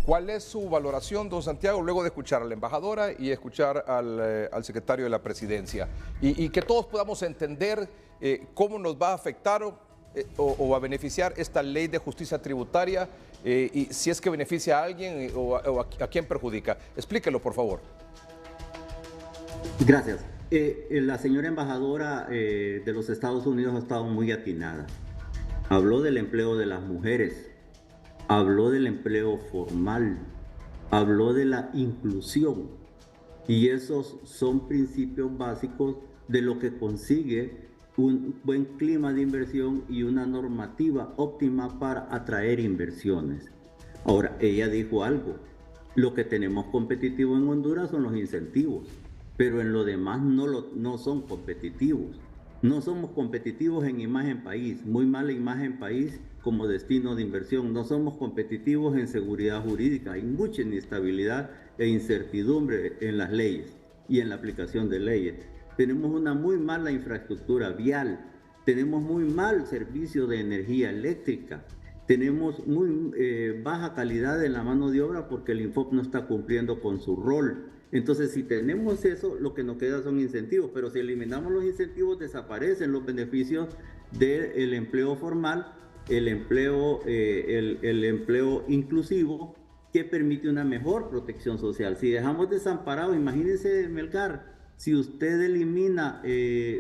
¿Cuál es su valoración, don Santiago, luego de escuchar a la embajadora y escuchar al secretario de la Presidencia? Y que todos podamos entender cómo nos va a afectar o a beneficiar esta ley de justicia tributaria y si es que beneficia a alguien o a quién perjudica. Explíquelo, por favor. Gracias. La señora embajadora de los Estados Unidos ha estado muy atinada. Habló del empleo de las mujeres, habló del empleo formal, habló de la inclusión. Y esos son principios básicos de lo que consigue un buen clima de inversión y una normativa óptima para atraer inversiones. Ahora, ella dijo algo. Lo que tenemos competitivo en Honduras son los incentivos, pero en lo demás no son competitivos. No somos competitivos en imagen país, muy mala imagen país como destino de inversión. No somos competitivos en seguridad jurídica, hay mucha inestabilidad e incertidumbre en las leyes y en la aplicación de leyes. Tenemos una muy mala infraestructura vial, tenemos muy mal servicio de energía eléctrica, tenemos muy baja calidad en la mano de obra porque el INFOP no está cumpliendo con su rol. Entonces, si tenemos eso, lo que nos queda son incentivos, pero si eliminamos los incentivos, desaparecen los beneficios del empleo formal, el empleo inclusivo, que permite una mejor protección social. Si dejamos desamparados, imagínense, Melgar, si usted elimina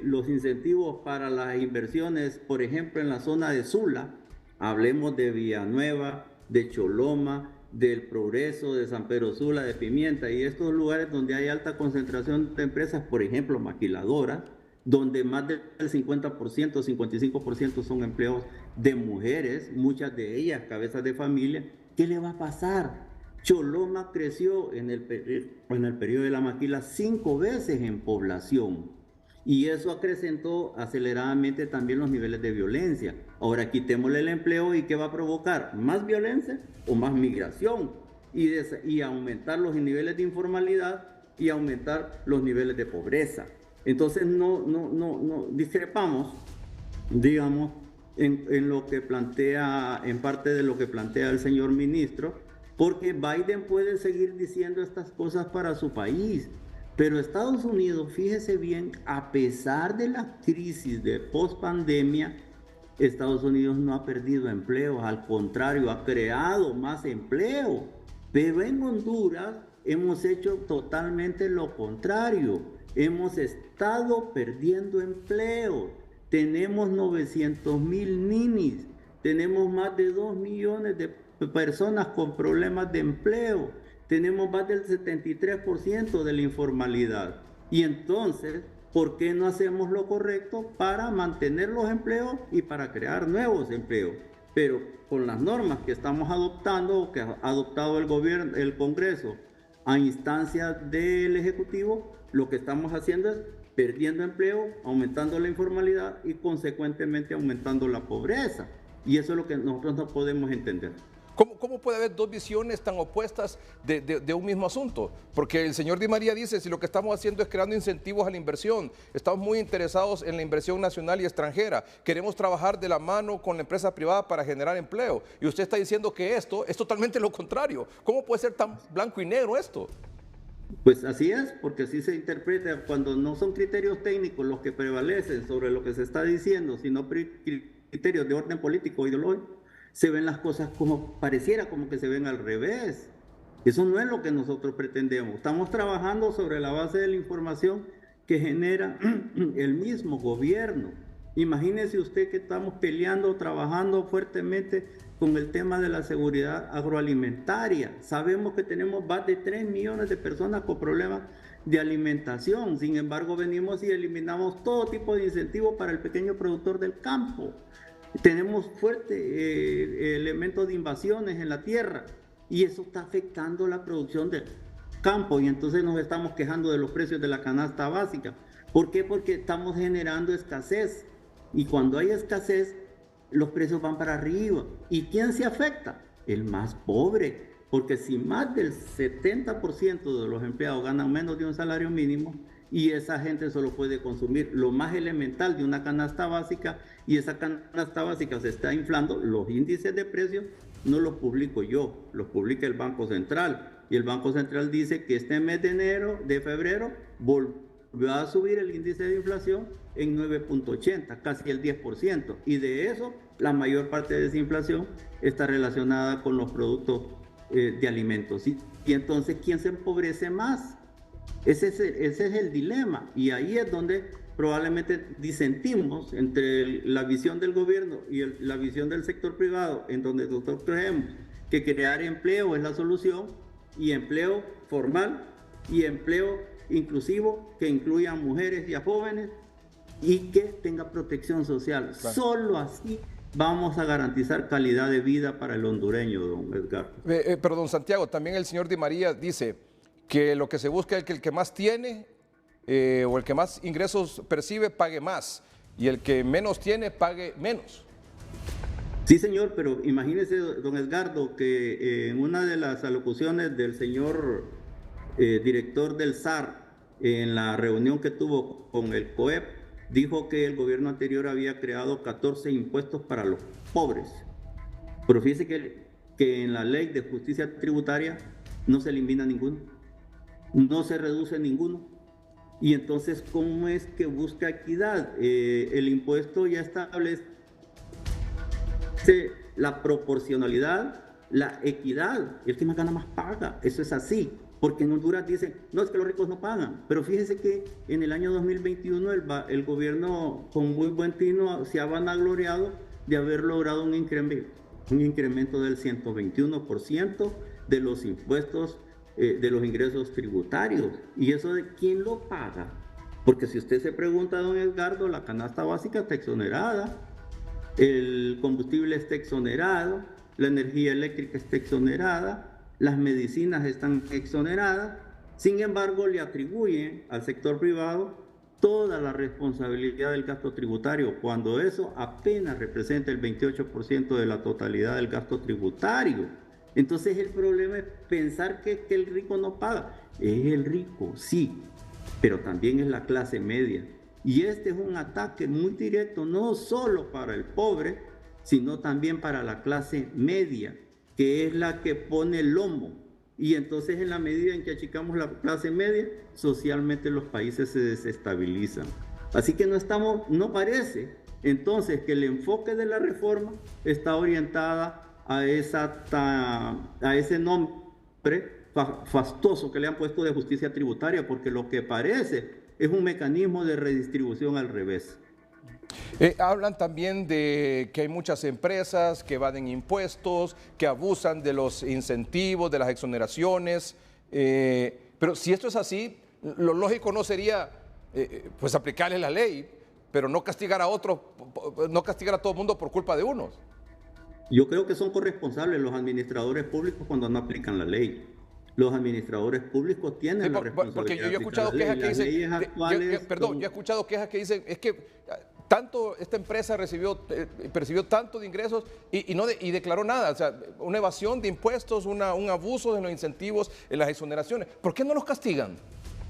los incentivos para las inversiones, por ejemplo, en la zona de Sula, hablemos de Villanueva, de Choloma, del Progreso, de San Pedro Sula, de Pimienta, y estos lugares donde hay alta concentración de empresas, por ejemplo, maquiladoras, donde más del 50%, 55% son empleos de mujeres, muchas de ellas cabezas de familia. ¿Qué le va a pasar? Choloma creció en el periodo de la maquila 5 veces en población. Y eso acrecentó aceleradamente también los niveles de violencia. Ahora quitémosle el empleo y ¿qué va a provocar? ¿Más violencia o más migración? Y aumentar los niveles de informalidad y aumentar los niveles de pobreza. Entonces no discrepamos, digamos, en lo que plantea, en parte de lo que plantea el señor ministro, porque Biden puede seguir diciendo estas cosas para su país. Pero Estados Unidos, fíjese bien, a pesar de la crisis de post-pandemia, Estados Unidos no ha perdido empleos, al contrario, ha creado más empleo. Pero en Honduras hemos hecho totalmente lo contrario. Hemos estado perdiendo empleo. Tenemos 900,000 ninis, tenemos más de 2 millones de personas con problemas de empleo. Tenemos más del 73% de la informalidad. Y entonces, ¿por qué no hacemos lo correcto para mantener los empleos y para crear nuevos empleos? Pero con las normas que estamos adoptando o que ha adoptado el gobierno, el Congreso, a instancia del Ejecutivo, lo que estamos haciendo es perdiendo empleo, aumentando la informalidad y consecuentemente aumentando la pobreza. Y eso es lo que nosotros no podemos entender. ¿Cómo puede haber dos visiones tan opuestas de un mismo asunto? Porque el señor Di María dice, si lo que estamos haciendo es creando incentivos a la inversión, estamos muy interesados en la inversión nacional y extranjera, queremos trabajar de la mano con la empresa privada para generar empleo, y usted está diciendo que esto es totalmente lo contrario. ¿Cómo puede ser tan blanco y negro esto? Pues así es, porque así se interpreta cuando no son criterios técnicos los que prevalecen sobre lo que se está diciendo, sino criterios de orden político o ideológico. Se ven las cosas como pareciera como que se ven al revés. Eso no es lo que nosotros pretendemos. Estamos trabajando sobre la base de la información que genera el mismo gobierno. Imagínese usted que estamos peleando, trabajando fuertemente con el tema de la seguridad agroalimentaria. Sabemos que tenemos más de 3 millones de personas con problemas de alimentación. Sin embargo, venimos y eliminamos todo tipo de incentivos para el pequeño productor del campo. Tenemos fuertes elementos de invasiones en la tierra y eso está afectando la producción del campo y entonces nos estamos quejando de los precios de la canasta básica. ¿Por qué? Porque estamos generando escasez y cuando hay escasez los precios van para arriba. ¿Y quién se afecta? El más pobre, porque si más del 70% de los empleados ganan menos de un salario mínimo, y esa gente solo puede consumir lo más elemental de una canasta básica y esa canasta básica se está inflando, los índices de precios no los publico yo, los publica el Banco Central. Y el Banco Central dice que este mes de febrero, volvió a subir el índice de inflación en 9.80, casi el 10%. Y de eso, la mayor parte de esa inflación está relacionada con los productos de alimentos. Y entonces, ¿quién se empobrece más? Ese es el dilema. Y ahí es donde probablemente disentimos entre la visión del gobierno y la visión del sector privado, en donde nosotros creemos que crear empleo es la solución, y empleo formal y empleo inclusivo que incluya a mujeres y a jóvenes y que tenga protección social. Claro. Solo así vamos a garantizar calidad de vida para el hondureño, don Edgar. Pero don Santiago, también el señor Di María dice que lo que se busca es que el que más tiene o el que más ingresos percibe pague más y el que menos tiene pague menos. Sí, señor, pero imagínese, don Edgardo, que en una de las alocuciones del señor director del SAR, en la reunión que tuvo con el COEP, dijo que el gobierno anterior había creado 14 impuestos para los pobres. Pero fíjese que en la ley de justicia tributaria no se elimina ninguno, no se reduce ninguno. Y entonces, ¿cómo es que busca equidad? El impuesto ya establece la proporcionalidad, la equidad. El que más gana más paga. Eso es así. Porque en Honduras dicen, no, es que los ricos no pagan. Pero fíjese que en el año 2021 el gobierno, con muy buen tino, se ha vanagloriado de haber logrado un incremento del 121% de los impuestos, de los ingresos tributarios. ¿Y eso de quién lo paga? Porque si usted se pregunta, don Edgardo, la canasta básica está exonerada, el combustible está exonerado, la energía eléctrica está exonerada, las medicinas están exoneradas. Sin embargo, le atribuyen al sector privado toda la responsabilidad del gasto tributario, cuando eso apenas representa el 28% de la totalidad del gasto tributario. Entonces el problema es pensar que el rico no paga. Es el rico, sí, pero también es la clase media. Y este es un ataque muy directo, no solo para el pobre, sino también para la clase media, que es la que pone el lomo. Y entonces, en la medida en que achicamos la clase media, socialmente los países se desestabilizan. Así que no parece entonces que el enfoque de la reforma está orientada a ese nombre fastuoso que le han puesto de justicia tributaria, porque lo que parece es un mecanismo de redistribución al revés. Hablan también de que hay muchas empresas que evaden impuestos, que abusan de los incentivos, de las exoneraciones, pero si esto es así, lo lógico no sería pues aplicarle la ley, pero no castigar a otros, no castigar a todo el mundo por culpa de unos. Yo creo que son corresponsables los administradores públicos cuando no aplican la ley. Los administradores públicos tienen la responsabilidad. Porque yo he escuchado quejas que dicen, yo he escuchado quejas que dicen, es que tanto esta empresa percibió tanto de ingresos y declaró nada, o sea, una evasión de impuestos, un abuso de los incentivos, en las exoneraciones. ¿Por qué no los castigan?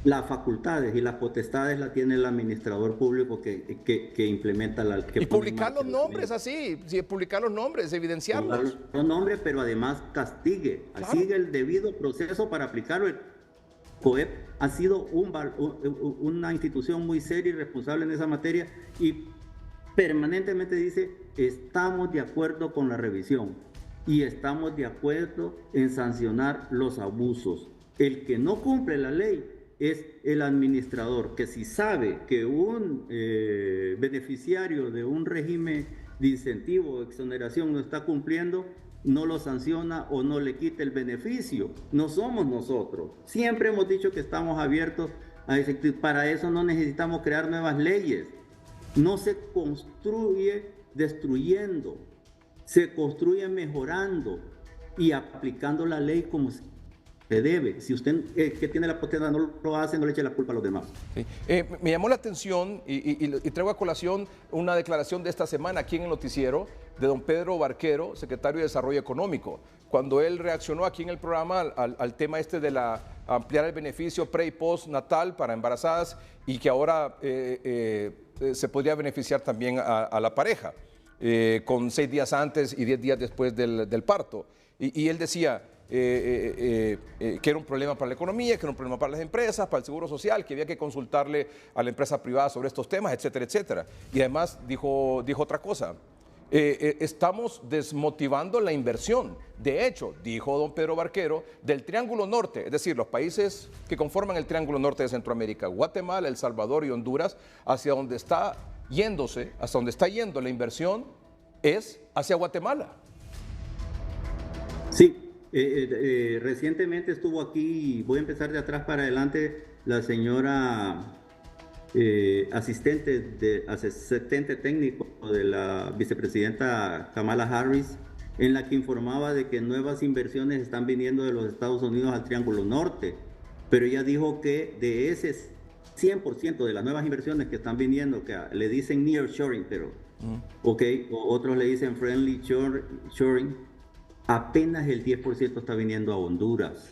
Las facultades y las potestades la tiene el administrador público que implementa la... Y publicar los nombres así, publicar los nombres, evidenciarlos. Los nombres, pero además castigue, claro. Sigue el debido proceso para aplicarlo. El COEP ha sido una institución muy seria y responsable en esa materia y permanentemente dice, estamos de acuerdo con la revisión y estamos de acuerdo en sancionar los abusos. El que no cumple la ley es el administrador, que si sabe que un beneficiario de un régimen de incentivo o exoneración no está cumpliendo, no lo sanciona o no le quita el beneficio. No somos nosotros. Siempre hemos dicho que estamos abiertos a efectuar. Para eso no necesitamos crear nuevas leyes. No se construye destruyendo, se construye mejorando y aplicando la ley como se debe. Si usted que tiene la potestad no lo hace, no le eche la culpa a los demás. Sí. Me llamó la atención y traigo a colación una declaración de esta semana aquí en el noticiero de don Pedro Barquero, secretario de Desarrollo Económico, cuando él reaccionó aquí en el programa al tema este de ampliar el beneficio pre y post natal para embarazadas y que ahora se podría beneficiar también a la pareja. con 6 días antes y 10 días después del parto. Y él decía que era un problema para la economía, que era un problema para las empresas, para el seguro social, que había que consultarle a la empresa privada sobre estos temas, etcétera, etcétera. Y además dijo otra cosa. Estamos desmotivando la inversión. De hecho, dijo don Pedro Barquero, del Triángulo Norte, es decir, los países que conforman el Triángulo Norte de Centroamérica, Guatemala, El Salvador y Honduras, hacia donde está yéndose, hasta donde está yendo la inversión, es hacia Guatemala. Sí, recientemente estuvo aquí, voy a empezar de atrás para adelante, la señora asistente técnico de la vicepresidenta Kamala Harris, en la que informaba de que nuevas inversiones están viniendo de los Estados Unidos al Triángulo Norte, pero ella dijo que de ese 100% de las nuevas inversiones que están viniendo, que le dicen nearshoring, pero o otros le dicen friendly shoring, apenas el 10% está viniendo a Honduras.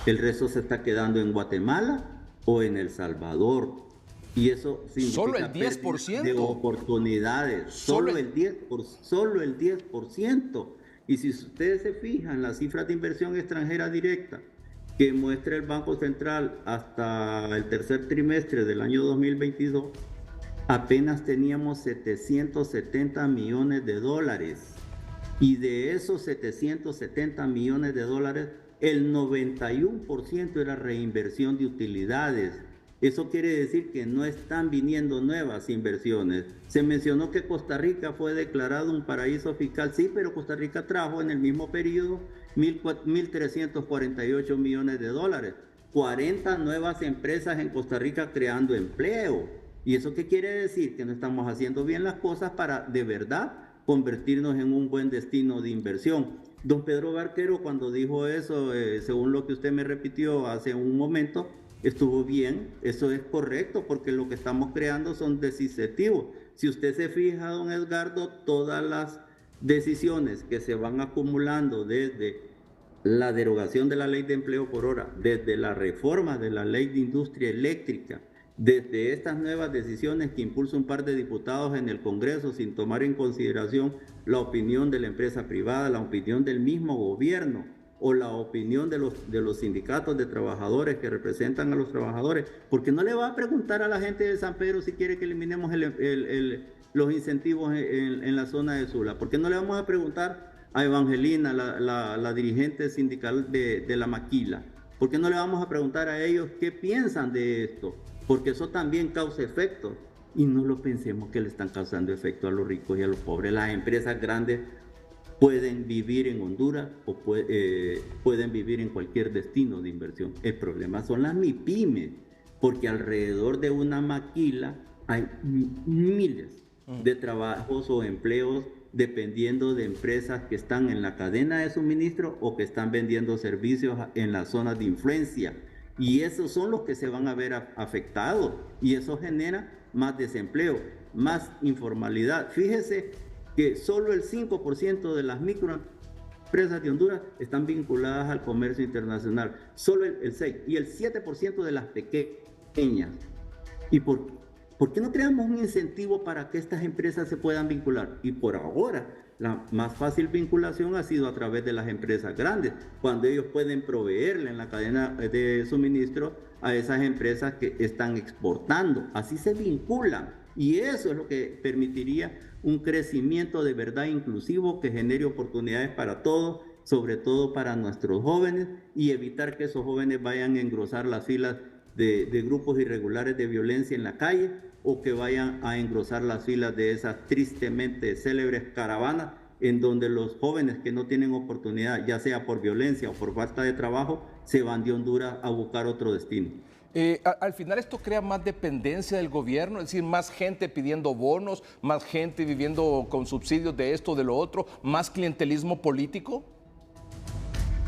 El resto se está quedando en Guatemala o en El Salvador. Y eso significa solo el 10% de oportunidades, solo el 10%. Y si ustedes se fijan, las cifras de inversión extranjera directa que muestra el Banco Central hasta el tercer trimestre del año 2022, apenas teníamos 770 millones de dólares. Y de esos 770 millones de dólares, el 91% era reinversión de utilidades. Eso quiere decir que no están viniendo nuevas inversiones. Se mencionó que Costa Rica fue declarado un paraíso fiscal. Sí, pero Costa Rica trajo en el mismo periodo 1.348 millones de dólares. 40 nuevas empresas en Costa Rica creando empleo. ¿Y eso qué quiere decir? Que no estamos haciendo bien las cosas para de verdad convertirnos en un buen destino de inversión. Don Pedro Barquero, cuando dijo eso, según lo que usted me repitió hace un momento, estuvo bien, eso es correcto, porque lo que estamos creando son desincentivos. Si usted se fija, don Edgardo, todas las decisiones que se van acumulando desde la derogación de la ley de empleo por hora, desde la reforma de la ley de industria eléctrica, desde estas nuevas decisiones que impulsa un par de diputados en el Congreso sin tomar en consideración la opinión de la empresa privada, la opinión del mismo gobierno, o la opinión de los sindicatos de trabajadores que representan a los trabajadores, porque no le va a preguntar a la gente de San Pedro si quiere que eliminemos los incentivos en la zona de Sula, porque no le vamos a preguntar a Evangelina, la dirigente sindical de la Maquila, porque no le vamos a preguntar a ellos qué piensan de esto, porque eso también causa efectos, y no lo pensemos que le están causando efecto a los ricos y a los pobres. Las empresas grandes pueden vivir en Honduras o pueden vivir en cualquier destino de inversión. El problema son las MIPYMES, porque alrededor de una maquila hay miles de trabajos o empleos dependiendo de empresas que están en la cadena de suministro o que están vendiendo servicios en las zonas de influencia. Y esos son los que se van a ver afectados, y eso genera más desempleo, más informalidad. Fíjese que solo el 5% de las microempresas de Honduras están vinculadas al comercio internacional, solo el 6%, y el 7% de las pequeñas. ¿Y por qué no creamos un incentivo para que estas empresas se puedan vincular? Y por ahora, la más fácil vinculación ha sido a través de las empresas grandes, cuando ellos pueden proveerle en la cadena de suministro a esas empresas que están exportando. Así se vinculan, y eso es lo que permitiría un crecimiento de verdad inclusivo que genere oportunidades para todos, sobre todo para nuestros jóvenes, y evitar que esos jóvenes vayan a engrosar las filas de grupos irregulares de violencia en la calle, o que vayan a engrosar las filas de esas tristemente célebres caravanas en donde los jóvenes que no tienen oportunidad, ya sea por violencia o por falta de trabajo, se van de Honduras a buscar otro destino. Al final esto crea más dependencia del gobierno, es decir, más gente pidiendo bonos, más gente viviendo con subsidios de esto, de lo otro, más clientelismo político.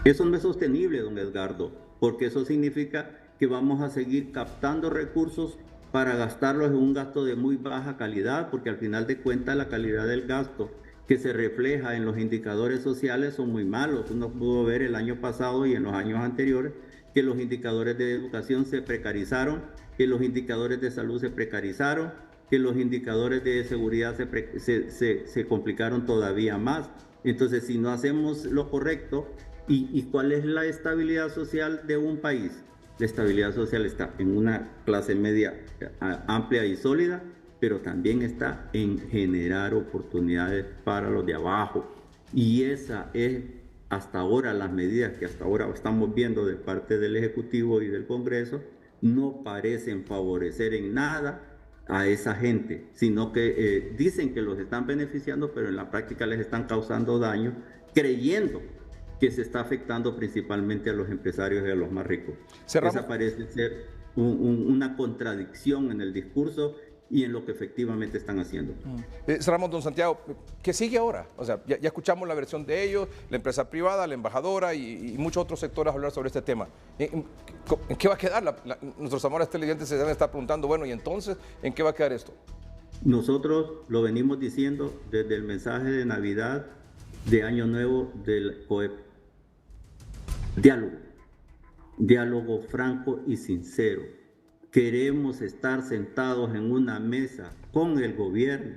Eso no es sostenible, don Edgardo, porque eso significa que vamos a seguir captando recursos para gastarlos en un gasto de muy baja calidad, porque al final de cuentas la calidad del gasto que se refleja en los indicadores sociales son muy malos. Uno pudo ver el año pasado y en los años anteriores que los indicadores de educación se precarizaron, que los indicadores de salud se precarizaron, que los indicadores de seguridad se complicaron todavía más. Entonces, si no hacemos lo correcto, ¿y cuál es la estabilidad social de un país? La estabilidad social está en una clase media amplia y sólida, pero también está en generar oportunidades para los de abajo. Y esa es hasta ahora las medidas que hasta ahora estamos viendo de parte del Ejecutivo y del Congreso no parecen favorecer en nada a esa gente, sino que dicen que los están beneficiando, pero en la práctica les están causando daño, creyendo que se está afectando principalmente a los empresarios y a los más ricos. Cerramos. Esa parece ser una contradicción en el discurso y en lo que efectivamente están haciendo. Cerramos, don Santiago. ¿Qué sigue ahora? O sea, ya escuchamos la versión de ellos, la empresa privada, la embajadora y muchos otros sectores hablar sobre este tema. ¿En qué va a quedar? Nuestros amables televidentes se deben estar preguntando, bueno, ¿y entonces en qué va a quedar esto? Nosotros lo venimos diciendo desde el mensaje de Navidad, de Año Nuevo del COEP. Diálogo franco y sincero. Queremos estar sentados en una mesa con el gobierno,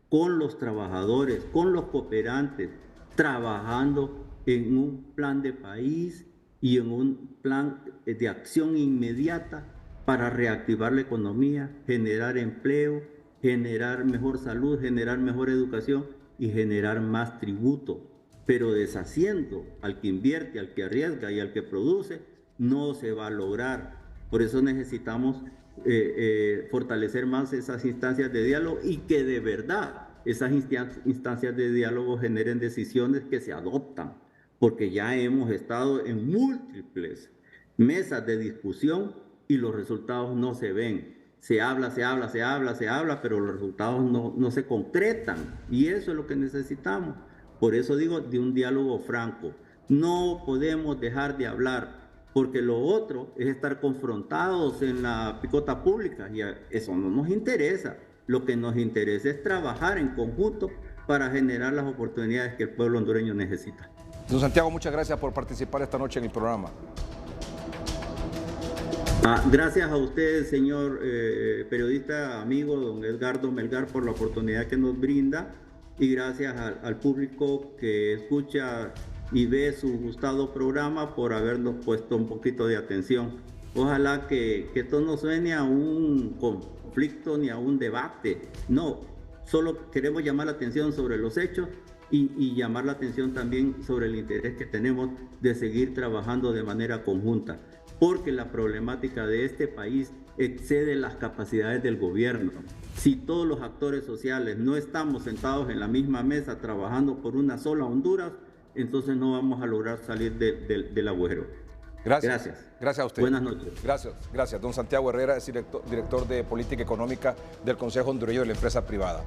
con los trabajadores, con los cooperantes, trabajando en un plan de país y en un plan de acción inmediata para reactivar la economía, generar empleo, generar mejor salud, generar mejor educación y generar más tributo. Pero deshaciendo al que invierte, al que arriesga y al que produce, no se va a lograr. Por eso necesitamos fortalecer más esas instancias de diálogo y que de verdad esas instancias de diálogo generen decisiones que se adoptan, porque ya hemos estado en múltiples mesas de discusión y los resultados no se ven. Se habla, pero los resultados no se concretan y eso es lo que necesitamos. Por eso digo de un diálogo franco. No podemos dejar de hablar, porque lo otro es estar confrontados en la picota pública y eso no nos interesa. Lo que nos interesa es trabajar en conjunto para generar las oportunidades que el pueblo hondureño necesita. Don Santiago, muchas gracias por participar esta noche en el programa. Gracias a usted, señor periodista, amigo, don Edgardo Melgar, por la oportunidad que nos brinda y gracias al público que escucha y ve su gustado programa por habernos puesto un poquito de atención. Ojalá que esto no suene a un conflicto ni a un debate. No, solo queremos llamar la atención sobre los hechos y llamar la atención también sobre el interés que tenemos de seguir trabajando de manera conjunta, porque la problemática de este país excede las capacidades del gobierno. Si todos los actores sociales no estamos sentados en la misma mesa trabajando por una sola Honduras, entonces no vamos a lograr salir del agujero. Gracias a usted. Buenas noches. Gracias. Don Santiago Herrera es director de Política Económica del Consejo Hondureño de la Empresa Privada.